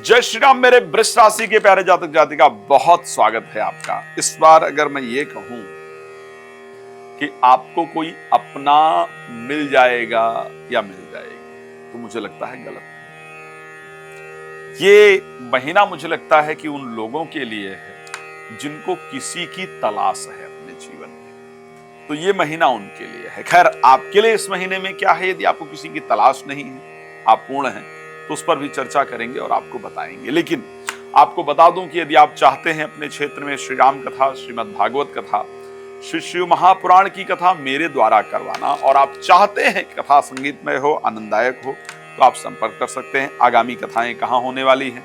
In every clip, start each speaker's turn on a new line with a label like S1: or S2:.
S1: जय श्री राम। मेरे वृष राशि के प्यारे जातक जातिका, बहुत स्वागत है आपका। इस बार अगर मैं ये कहूं कि आपको कोई अपना मिल जाएगा या मिल जाएगी, तो मुझे लगता है गलत है। ये महीना मुझे लगता है कि उन लोगों के लिए है जिनको किसी की तलाश है अपने जीवन में, तो ये महीना उनके लिए है। खैर, आपके लिए इस महीने में क्या है, यदि आपको किसी की तलाश नहीं है, आप पूर्ण हैं, तो उस पर भी चर्चा करेंगे और आपको बताएंगे। लेकिन आपको बता दूं कि यदि आप चाहते हैं अपने क्षेत्र में श्री राम कथा, श्रीमद् भागवत कथा, श्री शिव महापुराण की कथा मेरे द्वारा करवाना, और आप चाहते हैं कथा संगीतमय हो, आनंददायक हो, तो आप संपर्क कर सकते हैं। आगामी कथाएं कहाँ होने वाली हैं,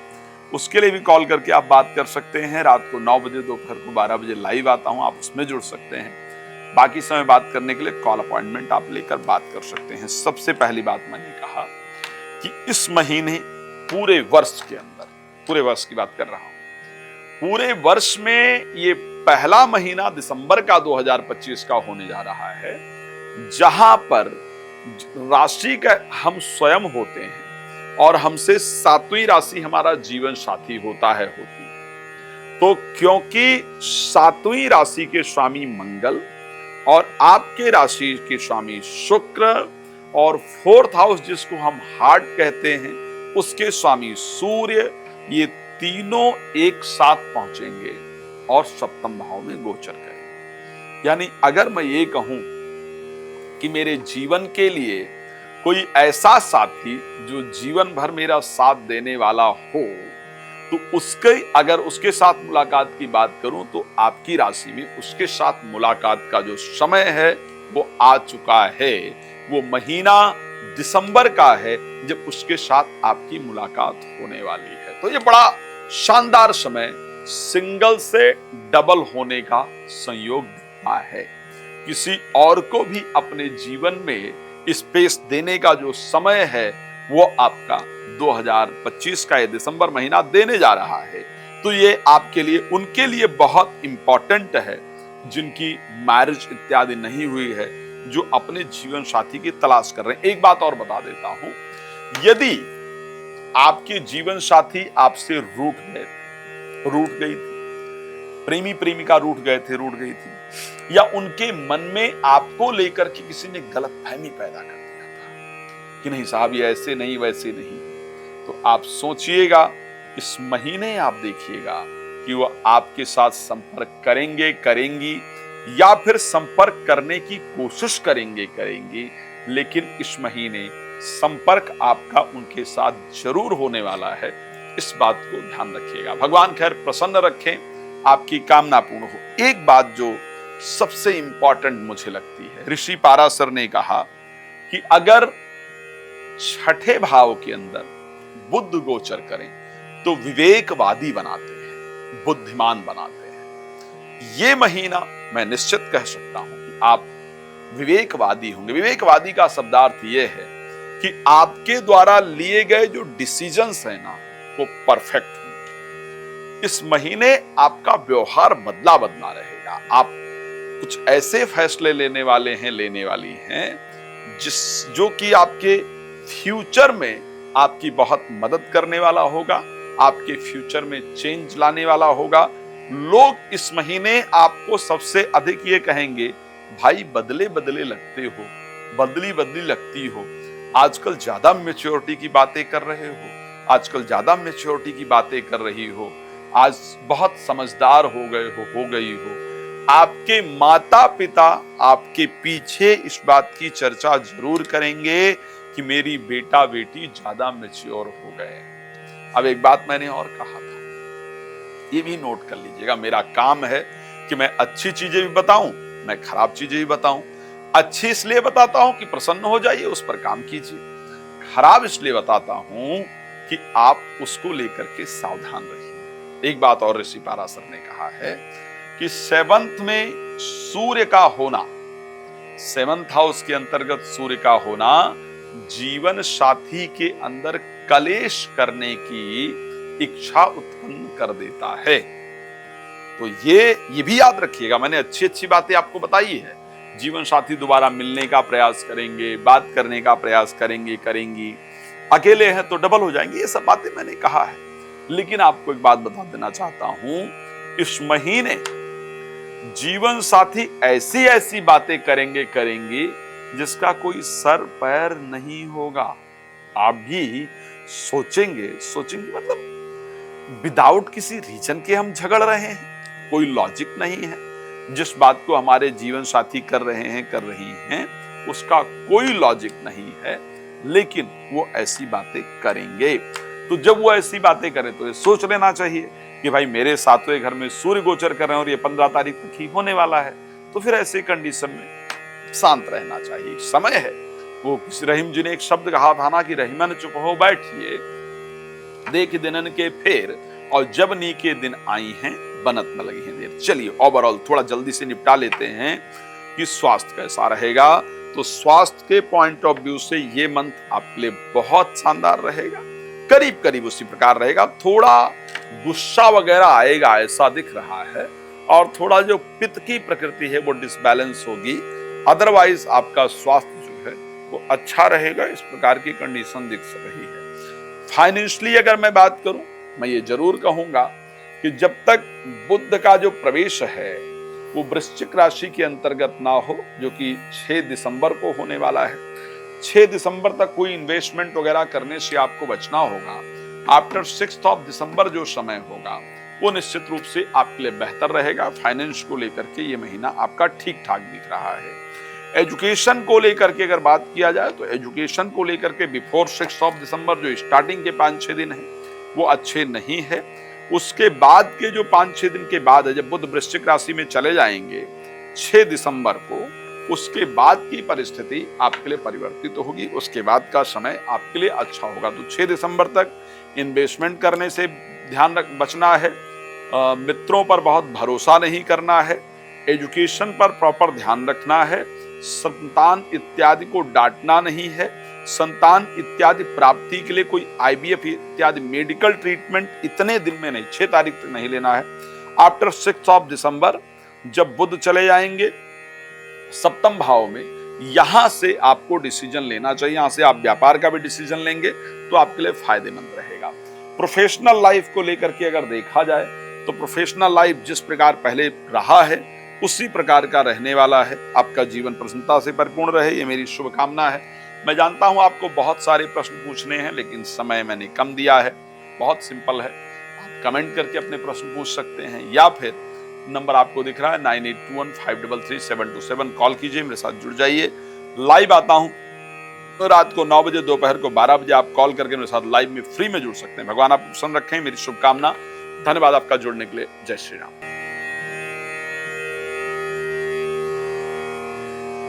S1: उसके लिए भी कॉल करके आप बात कर सकते हैं। रात को 9 बजे, दोपहर को 12 बजे लाइव आता हूं, आप उसमें जुड़ सकते हैं। बाकी समय बात करने के लिए कॉल अपॉइंटमेंट आप लेकर बात कर सकते हैं। सबसे पहली बात मैंने कहा कि इस महीने पूरे वर्ष के अंदर, पूरे वर्ष की बात कर रहा हूं, पूरे वर्ष में ये पहला महीना दिसंबर का 2025 का होने जा रहा है, जहां पर राशि का हम स्वयं होते हैं और हमसे 7वीं राशि हमारा जीवन साथी होता है, होती है। तो क्योंकि 7वीं राशि के स्वामी मंगल और आपके राशि के स्वामी शुक्र और 4th हाउस जिसको हम हार्ट कहते हैं, उसके स्वामी सूर्य, ये तीनों एक साथ पहुंचेंगे और 7म भाव में गोचर करेंगे। यानी अगर मैं ये कहूं कि मेरे जीवन के लिए कोई ऐसा साथी जो जीवन भर मेरा साथ देने वाला हो, तो अगर उसके साथ मुलाकात की बात करूं तो आपकी राशि में उसके साथ मुलाकात का जो समय है वो आ चुका है। वो महीना दिसंबर का है जब उसके साथ आपकी मुलाकात होने वाली है। तो ये बड़ा शानदार समय, सिंगल से डबल होने का संयोग दिखा है। किसी और को भी अपने जीवन में स्पेस देने का जो समय है वो आपका 2025 का ये दिसंबर महीना देने जा रहा है। तो ये आपके लिए, उनके लिए बहुत इंपॉर्टेंट है जिनकी मैरिज इत्यादि नहीं हुई है, जो अपने जीवन साथी की तलाश कर रहे हैं। एक बात और बता देता हूं, यदि आपके जीवन साथी आपसे रूठ गई थी, प्रेमी प्रेमिका रूठ गई थी, या उनके मन में आपको लेकर के किसी ने गलतफहमी पैदा कर दिया था कि नहीं साहब ये ऐसे नहीं वैसे नहीं, तो आप सोचिएगा, इस महीने आप देखिएगा कि वो आपके साथ संपर्क करेंगी या फिर संपर्क करने की कोशिश करेंगी, लेकिन इस महीने संपर्क आपका उनके साथ जरूर होने वाला है। इस बात को ध्यान रखिएगा। भगवान खैर प्रसन्न रखें, आपकी कामना पूर्ण हो। एक बात जो सबसे इंपॉर्टेंट मुझे लगती है, ऋषि पाराशर ने कहा कि अगर 6ठे भाव के अंदर बुध गोचर करें तो विवेकवादी बनाते हैं, बुद्धिमान बनाते हैं। ये महीना मैं निश्चित कह सकता हूं कि आप विवेकवादी होंगे। विवेकवादी का शब्दार्थ यह है कि आपके द्वारा लिए गए जो डिसीजंस है ना, वो परफेक्ट होंगे। इस महीने आपका व्यवहार बदला रहेगा। आप कुछ ऐसे फैसले लेने वाली हैं जो कि आपके फ्यूचर में आपकी बहुत मदद करने वाला होगा, आपके फ्यूचर में चेंज लाने वाला होगा। लोग इस महीने आपको सबसे अधिक ये कहेंगे, भाई बदले लगते हो, बदली लगती हो, आजकल ज्यादा मैच्योरिटी की बातें कर रहे हो, आजकल ज्यादा मैच्योरिटी की बातें कर रही हो, आज बहुत समझदार हो गई हो। आपके माता पिता आपके पीछे इस बात की चर्चा जरूर करेंगे कि मेरी बेटा बेटी ज्यादा मैच्योर हो गए। अब एक बात मैंने और कहा था, ये भी नोट कर लीजिएगा, मेरा काम है कि मैं अच्छी चीजें भी बताऊं, मैं खराब चीजें भी बताऊं। अच्छी इसलिए बताता हूं कि प्रसन्न हो जाइए, उस पर काम कीजिए। खराब इसलिए बताता हूं कि आप उसको लेकर के सावधान रहिए। एक बात और ऋषि पाराशर ने कहा है कि 7th में सूर्य का होना, 7th हाउस के अंतर्गत सूर्य का होना जीवन साथी के अंदर कलेश करने की इच्छा उत्पन्न कर देता है। तो ये भी याद रखिएगा, मैंने अच्छी बातें आपको बताई है। जीवन साथी दोबारा मिलने का प्रयास करेंगे, बात करने का प्रयास करेंगी, अकेले हैं तो डबल हो जाएंगे, ये सब बातें मैंने कहा है। लेकिन आपको एक बात बता देना चाहता हूं, इस महीने जीवन साथी ऐसी ऐसी बातें करेंगी जिसका कोई सर पैर नहीं होगा। आप भी सोचेंगे मतलब विदाउट किसी रीजन के हम झगड़ रहे हैं, कोई लॉजिक नहीं है। जिस बात को हमारे जीवन साथी कर रही हैं उसका कोई लॉजिक नहीं है, लेकिन वो ऐसी बातें करेंगे। तो जब वो ऐसी बातें करें तो ये सोच लेना चाहिए कि भाई मेरे सातवें घर में सूर्य गोचर कर रहे हैं और ये 15 तारीख तक ही होने वाला है। तो फिर ऐसी कंडीशन में शांत रहना चाहिए, समय है। वो रहीम जी ने एक शब्द कहा था ना कि रहीमन चुप हो बैठिए, देख दिनन के फेर और जब नी के दिन आई हैं बनत न लगी हैं देर। चलिए ओवरऑल थोड़ा जल्दी से निपटा लेते हैं कि स्वास्थ्य कैसा रहेगा। तो स्वास्थ्य के पॉइंट ऑफ व्यू से ये मंथ आपके लिए बहुत शानदार रहेगा, करीब करीब उसी प्रकार रहेगा। थोड़ा गुस्सा वगैरह आएगा ऐसा दिख रहा है, और थोड़ा जो पित्त की प्रकृति है वो डिसबैलेंस होगी। अदरवाइज आपका स्वास्थ्य जो है वो अच्छा रहेगा, इस प्रकार की कंडीशन दिख रही है। फाइनेंशियली अगर मैं बात करूं, मैं ये जरूर कहूंगा कि जब तक बुध का जो प्रवेश है वो वृश्चिक राशि के अंतर्गत ना हो, जो कि 6 दिसंबर को होने वाला है। 6 दिसंबर तक कोई इन्वेस्टमेंट वगैरह करने से आपको बचना होगा। आफ्टर 6 दिसंबर जो समय होगा वो निश्चित रूप से आपके लिए बेहतर रहेगा। फाइनेंस को लेकर के ये महीना आपका ठीक ठाक दिख रहा है। एजुकेशन को लेकर के अगर बात किया जाए तो एजुकेशन को लेकर के बिफोर 6 दिसंबर जो स्टार्टिंग के 5-6 दिन है वो अच्छे नहीं है। उसके बाद के जो 5-6 दिन के बाद है, जब बुध वृश्चिक राशि में चले जाएंगे 6 दिसंबर को, उसके बाद की परिस्थिति आपके लिए परिवर्तित होगी। उसके बाद का समय आपके लिए अच्छा होगा। तो 6 दिसंबर तक इन्वेस्टमेंट करने से बचना है, मित्रों पर बहुत भरोसा नहीं करना है, एजुकेशन पर प्रॉपर ध्यान रखना है, संतान इत्यादि को डांटना नहीं है, संतान इत्यादि प्राप्ति के लिए कोई IVF इत्यादि मेडिकल ट्रीटमेंट इतने दिन में नहीं, 6 तारीख तक नहीं लेना है। आफ्टर 6 दिसंबर जब बुध चले जाएंगे सप्तम भाव में, यहां से आपको डिसीजन लेना चाहिए। यहां से आप व्यापार का भी डिसीजन लेंगे तो आपके लिए फायदेमंद रहेगा। प्रोफेशनल लाइफ को लेकर के अगर देखा जाए तो प्रोफेशनल लाइफ जिस प्रकार पहले रहा है उसी प्रकार का रहने वाला है। आपका जीवन प्रसन्नता से परिपूर्ण रहे, ये मेरी शुभकामना है। मैं जानता हूं आपको बहुत सारे प्रश्न पूछने हैं, लेकिन समय मैंने कम दिया है। बहुत सिंपल है, आप कमेंट करके अपने प्रश्न पूछ सकते हैं, या फिर नंबर आपको दिख रहा है 9821533727, कॉल कीजिए, मेरे साथ जुड़ जाइए। लाइव आता हूं तो रात को 9 बजे, दोपहर को 12 बजे आप कॉल करके मेरे साथ लाइव में फ्री में जुड़ सकते हैं। भगवान आपको प्रसन्न रखें, मेरी शुभकामना। धन्यवाद आपका जुड़ने के लिए। जय श्री राम।